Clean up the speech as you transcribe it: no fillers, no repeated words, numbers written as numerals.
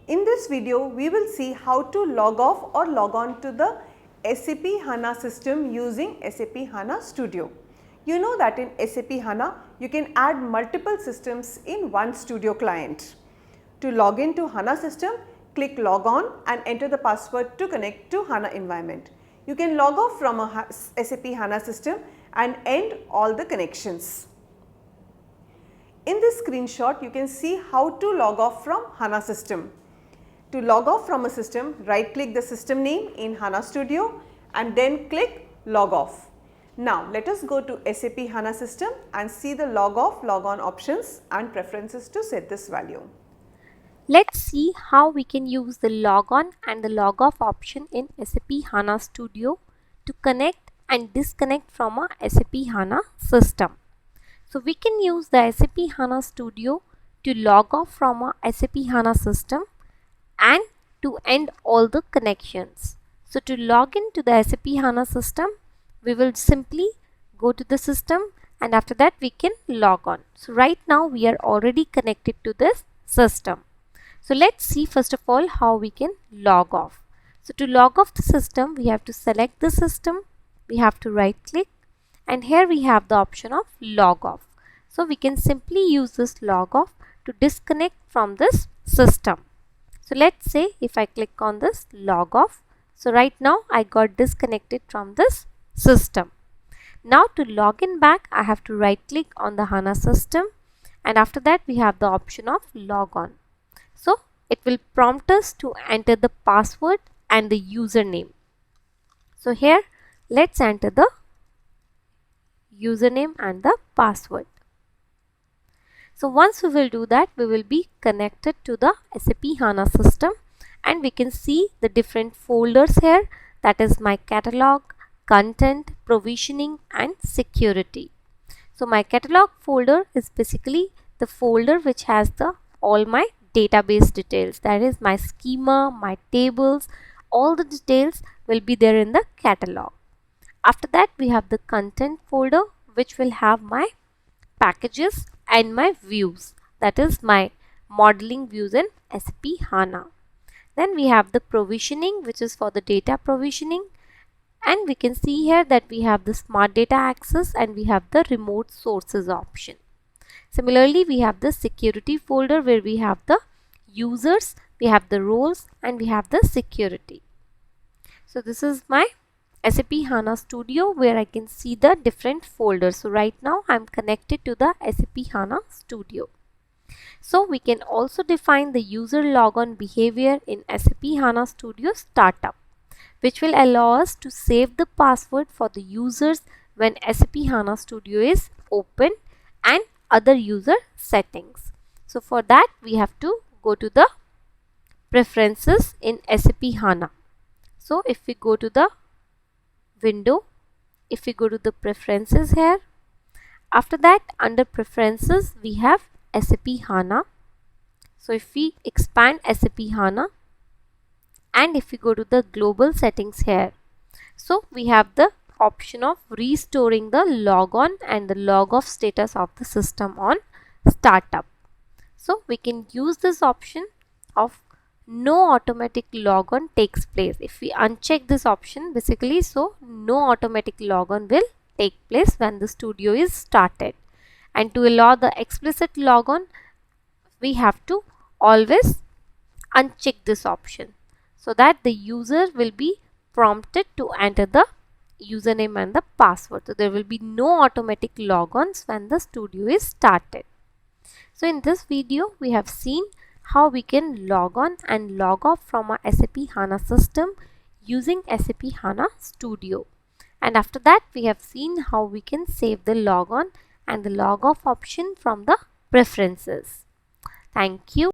In this video, we will see how to log off or log on to the SAP HANA system using SAP HANA Studio. You know that in SAP HANA, you can add multiple systems in one studio client. To log into HANA system, click log on and enter the password to connect to HANA environment. You can log off from a SAP HANA system and end all the connections. In this screenshot, you can see how to log off from HANA system. To log off from a system, right click the system name in HANA Studio and then click log off. Now let us go to SAP HANA system and see the log off, log on options and preferences to set this value. Let's see how we can use the log on and the log off option in SAP HANA Studio to connect and disconnect from a SAP HANA system. So we can use the SAP HANA Studio to log off from a SAP HANA system and to end all the connections. So to log into the SAP HANA system, we will simply go to the system and after that we can log on. So right now we are already connected to this system. So let's see first of all how we can log off. So to log off the system, we have to select the system, we have to right click and here we have the option of log off. So we can simply use this log off to disconnect from this system. So let's say if I click on this log off, so right now I got disconnected from this system. Now to log in back, I have to right click on the HANA system and after that we have the option of log on. So it will prompt us to enter the password and the username. So here let's enter the username and the password. So once we will do that, we will be connected to the SAP HANA system and we can see the different folders here, that is my catalog, content, provisioning and security. So my catalog folder is basically the folder which has all my database details, that is my schema, my tables, all the details will be there in the catalog. After that we have the content folder which will have my packages and my views, that is my modeling views in SAP HANA. Then we have the provisioning which is for the data provisioning and we can see here that we have the smart data access and we have the remote sources option. Similarly, we have the security folder where we have the users, we have the roles and we have the security. So this is my SAP HANA Studio where I can see the different folders. So right now I am connected to the SAP HANA Studio. So we can also define the user logon behavior in SAP HANA Studio Startup, which will allow us to save the password for the users when SAP HANA Studio is open and other user settings. So for that we have to go to the preferences in SAP HANA. So if we go to the window, if we go to the preferences here, after that under preferences we have SAP HANA. So if we expand SAP HANA and if we go to the global settings here, so we have the option of restoring the log on and the log off status of the system on startup. So we can use this option of no automatic logon takes place. If we uncheck this option basically, so no automatic logon will take place when the studio is started. And to allow the explicit logon, we have to always uncheck this option so that the user will be prompted to enter the username and the password. So there will be no automatic logons when the studio is started. So in this video we have seen how we can log on and log off from a SAP HANA system using SAP HANA Studio. And after that we have seen how we can save the log on and the log off option from the preferences. Thank you.